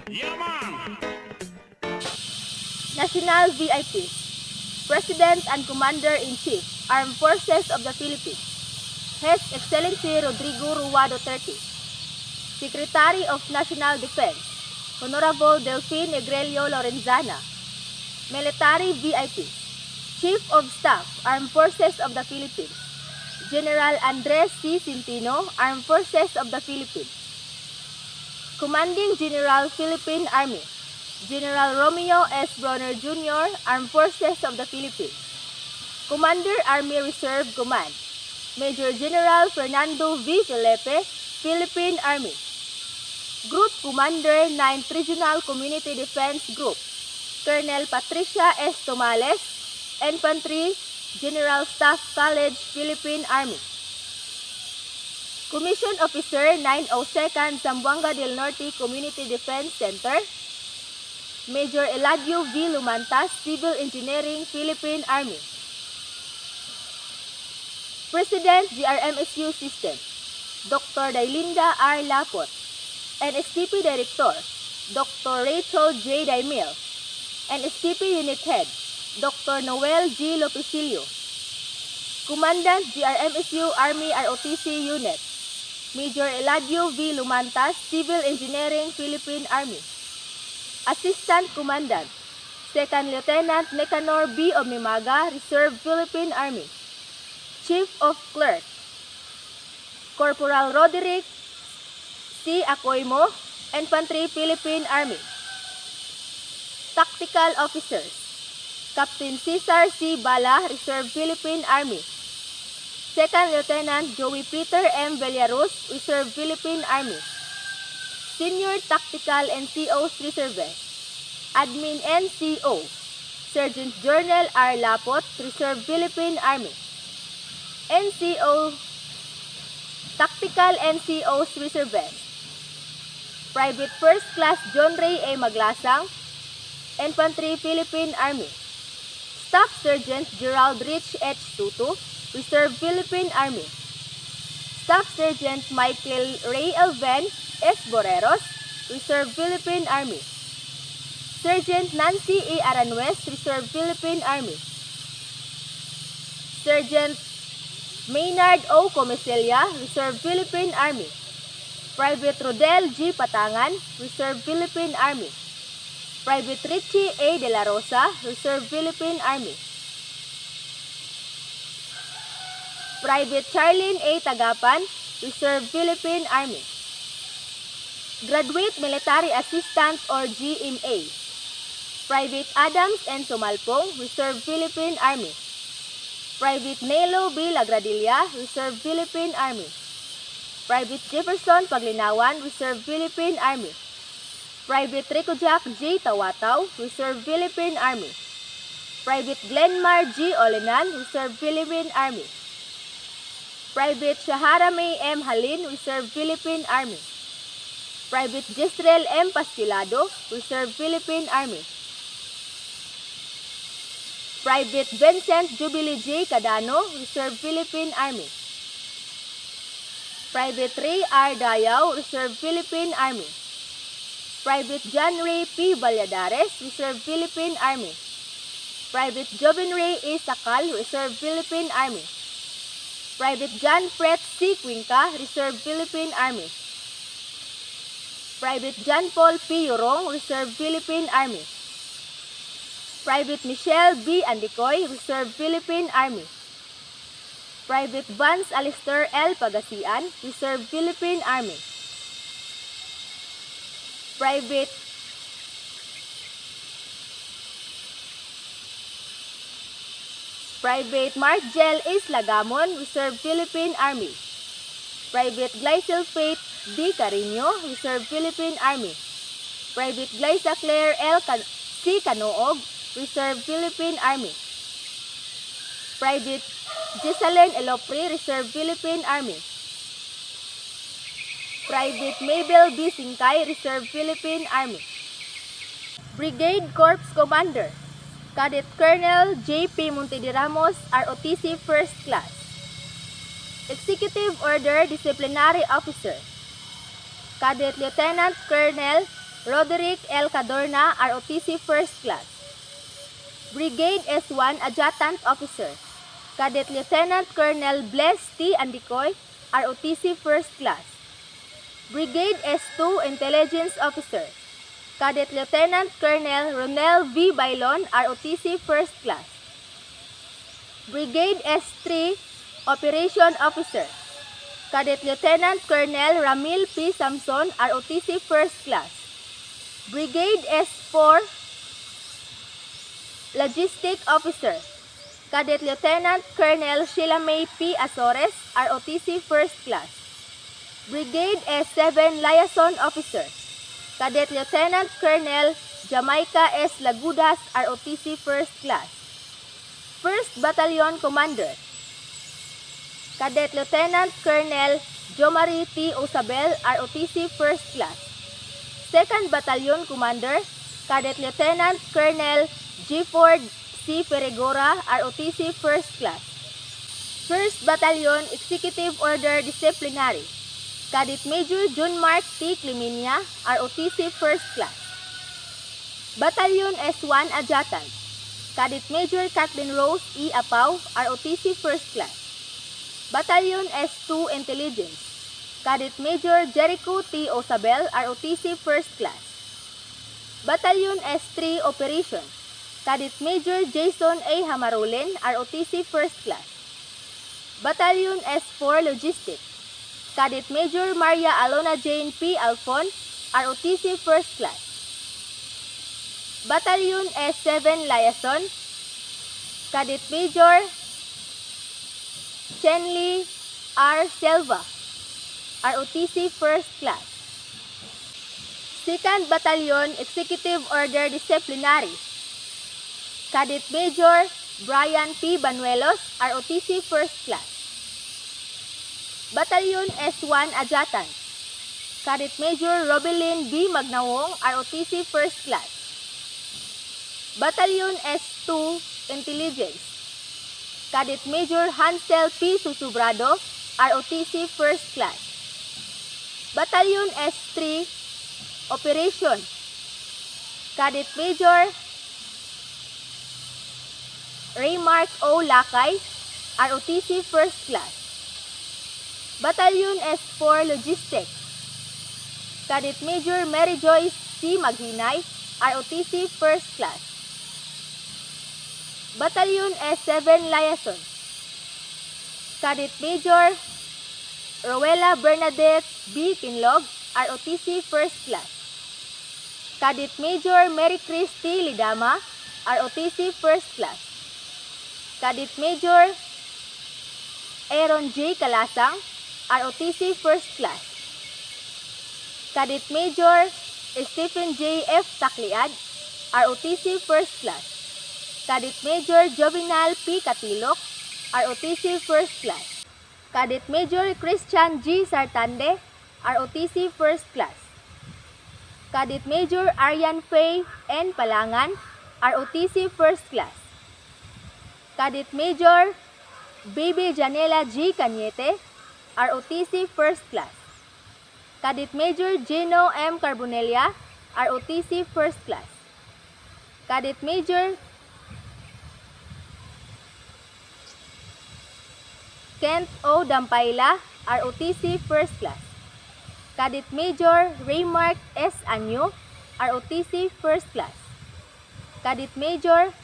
Yeah, man. National VIP, President and Commander-in-Chief, Armed Forces of the Philippines, His Excellency Rodrigo Rua Duterte, Secretary of National Defense, Honorable Delphine Negrelio Lorenzana, Military VIP, Chief of Staff, Armed Forces of the Philippines, General Andres C. Centino, Armed Forces of the Philippines, Commanding General Philippine Army, General Romeo S. Bronner Jr., Armed Forces of the Philippines, Commander Army Reserve Command, Major General Fernando V. Felipe, Philippine Army, Group Commander 9th Regional Community Defense Group, Colonel Patricia S. Tomales, Infantry, General Staff College, Philippine Army. Commission Officer 902nd Zamboanga del Norte Community Defense Center, Major Eladio V. Lumantas, Civil Engineering, Philippine Army. President GRMSU System, Dr. Dailinda R. Lapot, NSTP Director, Dr. Rachel J. Daimil, NSTP Unit Head, Dr. Noel G. Lopesilio, Commandant GRMSU Army ROTC Unit, Major Eladio V. Lumantas, Civil Engineering, Philippine Army. Assistant Commandant, Second Lieutenant Nicanor B. Omimaga, Reserve Philippine Army. Chief of Clerk, Corporal Roderick C. Acoimo, Infantry, Philippine Army. Tactical Officers, Captain Cesar C. Bala, Reserve Philippine Army. Second Lieutenant Joey Peter M. Villarus, Reserve Philippine Army. Senior Tactical NCOs Reserve, Admin NCO, Sergeant Journal R. Lapot, Reserve Philippine Army. NCO, Tactical NCOs Reserve, Private First Class John Ray A. Maglasang, Infantry, Philippine Army. Staff Sergeant Gerald Rich H. Tutu, Reserve Philippine Army. Staff Sergeant Michael Ray Alven S. Boreros, Reserve Philippine Army. Sergeant Nancy A. Aranwes, Reserve Philippine Army. Sergeant Maynard O. Comeselia, Reserve Philippine Army. Private Rodel G. Patangan, Reserve Philippine Army. Private Richie A. De La Rosa, Reserve Philippine Army. Private Charlene A. Tagapan, Reserve Philippine Army. Graduate Military Assistant or GMA, Private Adams N. Sumalpong, Reserve Philippine Army. Private Nelo B. Lagradilla, Reserve Philippine Army. Private Jefferson Paglinawan, Reserve Philippine Army. Private Rico Jack J. Tawataw, Reserve Philippine Army. Private Glenmar G. Olenan, Reserve Philippine Army. Private Shahara May M. Halin, Reserve Philippine Army. Private Jesrel M. Pastilado, Reserve Philippine Army. Private Vincent Jubilee J. Cadano, Reserve Philippine Army. Private Ray R. Dayaw, Reserve Philippine Army. Private John Ray P. Valladares, Reserve Philippine Army. Private Jovin Ray A. Sakal, Reserve Philippine Army. Private John Fred C. Cuenca, Reserve Philippine Army. Private John Paul P. Yorong, Reserve Philippine Army. Private Michelle B. Andicoy, Reserve Philippine Army. Private Vance Alistair L. Pagasian, Reserve Philippine Army. Private Margel Is Lagamon, Reserve Philippine Army. Private Glysulfate D. Carino, Reserve Philippine Army. Private Glyza Claire L. C. Canoog, Reserve Philippine Army. Private Gisalen Elopri, Reserve Philippine Army. Private Mabel B. Singkay, Reserve Philippine Army. Brigade Corps Commander, Cadet Colonel J.P. Montediramos, ROTC First Class. Executive Order Disciplinary Officer, Cadet Lieutenant Colonel Roderick L. Cadorna, ROTC First Class. Brigade S1 Adjutant Officer, Cadet Lieutenant Colonel Bless T. Andicoy, ROTC First Class. Brigade S2 Intelligence Officer, Cadet Lieutenant Colonel Ronel V. Bailon, ROTC First Class. Brigade S3 Operation Officer, Cadet Lieutenant Colonel Ramil P. Samson, ROTC First Class. Brigade S4 Logistic Officer, Cadet Lieutenant Colonel Sheila May P. Azores, ROTC First Class. Brigade S7 Liaison Officer, Cadet Lieutenant Colonel Jamaica S. Lagudas, ROTC First Class. 1st Battalion Commander, Cadet Lieutenant Colonel Jomari T. Osabel, ROTC First Class. 2nd Battalion Commander, Cadet Lieutenant Colonel Gifford C. Peregora, ROTC First Class. 1st Battalion Executive Order Disciplinary, Cadet Major John Mark T. Cleminia, ROTC First Class. Battalion S1 Adjutant, Cadet Major Kathleen Rose E. Apaw, ROTC First Class. Battalion S2 Intelligence, Cadet Major Jericho T. Osabel, ROTC First Class. Battalion S3 Operation, Cadet Major Jason A. Hamarulin, ROTC First Class. Battalion S4 Logistics, Cadet Major Maria Alona Jane P. Alfon, ROTC First Class. Battalion S7 Liaison, Cadet Major Chenli R. Selva, ROTC First Class. 2nd Battalion Executive Order Disciplinary, Cadet Major Brian P. Banuelos, ROTC First Class. Battalion S1 Adjutant, Cadet Major Robelyn B. Magnawong, ROTC First Class. Battalion S2 Intelligence, Cadet Major Hansel P. Susubrado, ROTC First Class. Battalion S3 Operation, Cadet Major Raymark O. Lakay, ROTC First Class. Battalion S4 Logistics, Cadet Major Mary Joyce C. Maghinay, ROTC First Class. Battalion S7 Liaison, Cadet Major Rowella Bernadette B. Kinlog, ROTC First Class. Cadet Major Mary Christy Lidama, ROTC First Class. Cadet Major Aaron J. Kalasang, ROTC First Class. Cadet Major Stephen J. F. Takliad, ROTC First Class. Cadet Major Jovinal P. Katilok, ROTC First Class. Cadet Major Christian G. Sartande, ROTC First Class. Cadet Major Arian Faye N. Palangan, ROTC First Class. Cadet Major Baby Janela G. Cañete, ROTC First Class. Cadet Major Gino M. Carbonella, ROTC First Class. Cadet Major Kent O. Dampayla, ROTC First Class. Cadet Major Raymark S. Anyo, ROTC First Class. Cadet Major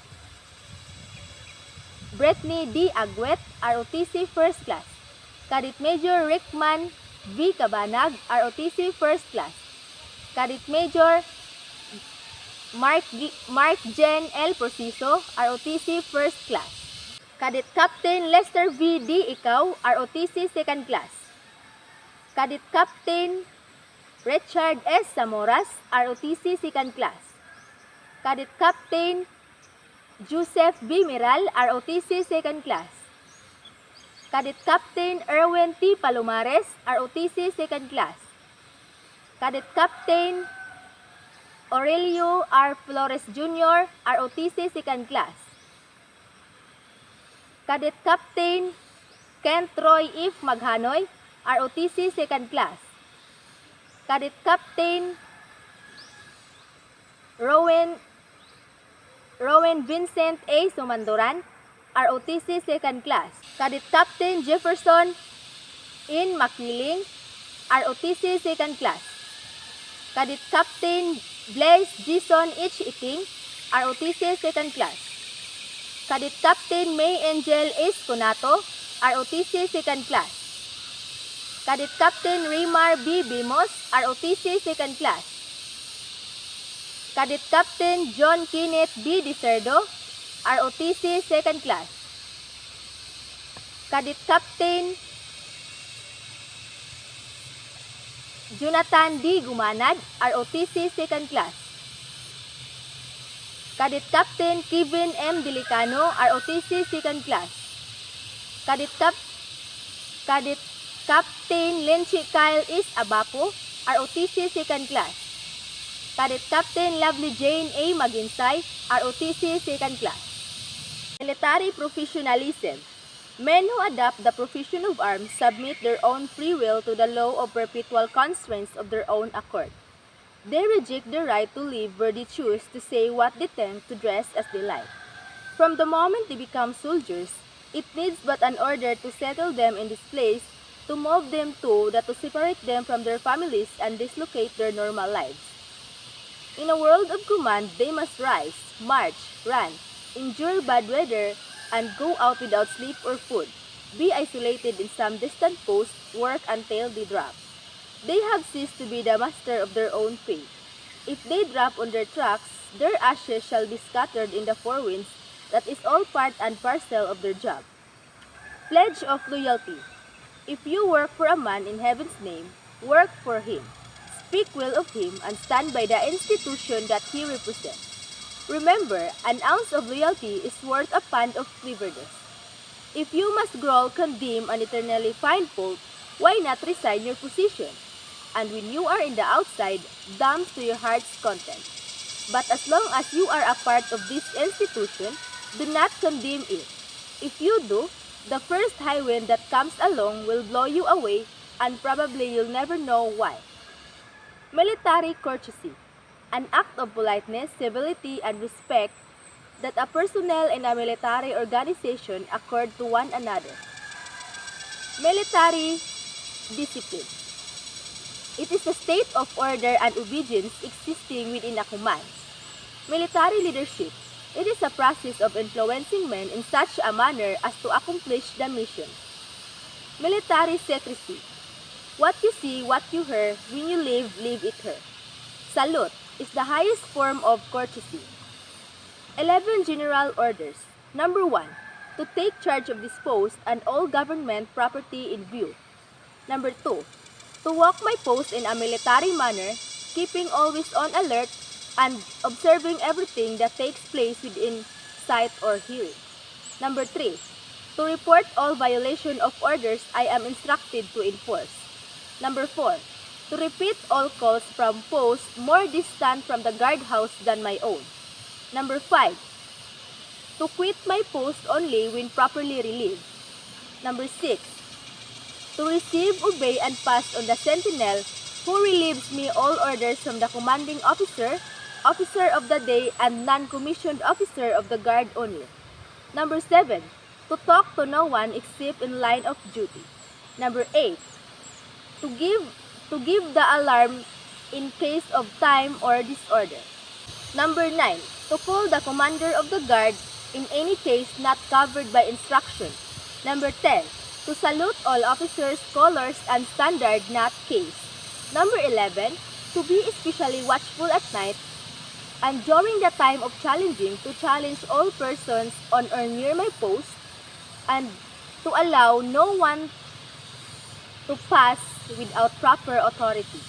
Brittany D. Agwet, ROTC First Class. Cadet Major Rickman V. Cabanag, ROTC First Class. Cadet Major Mark Jen L. Prociso, ROTC First Class. Cadet Captain Lester V. D. Ikaw, ROTC Second Class. Cadet Captain Richard S. Zamoras, ROTC Second Class. Cadet Captain Joseph B. Miral, ROTC Second Class. Cadet Captain Erwin T. Palomares, ROTC Second Class. Cadet Captain Aurelio R. Flores Jr., ROTC Second Class. Cadet Captain Kent Roy If Rowan Vincent A. Sumandoran, ROTC Second Class. Cadet Captain Jefferson in Makiling, ROTC Second Class. Cadet Captain Blaise Jason H. Iting, ROTC Second Class. Cadet Captain May Angel S. Conato, ROTC Second Class. Cadet Captain Raymar B. Bimos, ROTC Second Class. Cadet Captain John Kenneth B. Dicerdo, ROTC Second Class. Cadet Captain Jonathan D. Gumanad, ROTC Second Class. Cadet Captain Kevin M. Delicano, ROTC Second Class. Cadet Captain Lenchi Kyle is Abapo, ROTC Second Class. Cadet Captain Lovely Jane A. Maginsay, ROTC Second Class. Military Professionalism. Men who adopt the profession of arms submit their own free will to the law of perpetual constraints of their own accord. They reject the right to live where they choose to say what they think, to dress as they like. From the moment they become soldiers, it needs but an order to settle them in this place, to move them to separate them from their families and dislocate their normal lives. In a world of command, they must rise, march, run, endure bad weather, and go out without sleep or food, be isolated in some distant post, work until they drop. They have ceased to be the master of their own fate. If they drop on their tracks, their ashes shall be scattered in the four winds. That is all part and parcel of their job. Pledge of loyalty. If you work for a man in heaven's name, work for him, speak well of him, and stand by the institution that he represents. Remember, an ounce of loyalty is worth a pound of cleverness. If you must growl, condemn, and eternally find fault, why not resign your position? And when you are in the outside, dance to your heart's content. But as long as you are a part of this institution, do not condemn it. If you do, the first high wind that comes along will blow you away, and probably you'll never know why. Military courtesy. An act of politeness, civility, and respect that a personnel in a military organization accord to one another. Military discipline. It is a state of order and obedience existing within a command. Military leadership. It is a process of influencing men in such a manner as to accomplish the mission. Military secrecy. What you see, what you hear, when you leave it here. Salute is the highest form of courtesy. 11 General Orders. Number 1. To take charge of this post and all government property in view. Number 2. To walk my post in a military manner, keeping always on alert and observing everything that takes place within sight or hearing. Number 3. To report all violation of orders I am instructed to enforce. Number 4. To repeat all calls from posts more distant from the guardhouse than my own. Number 5. To quit my post only when properly relieved. Number 6. To receive, obey, and pass on the sentinel who relieves me all orders from the commanding officer, officer of the day, and non-commissioned officer of the guard only. Number 7. To talk to no one except in line of duty. Number 8. To give the alarm in case of time or disorder. Number 9. To call the commander of the guard in any case not covered by instruction. Number 10. To salute all officers, colors, and standard, not case. Number 11. To be especially watchful at night and during the time of challenging, to challenge all persons on or near my post and to allow no one to pass without proper authority.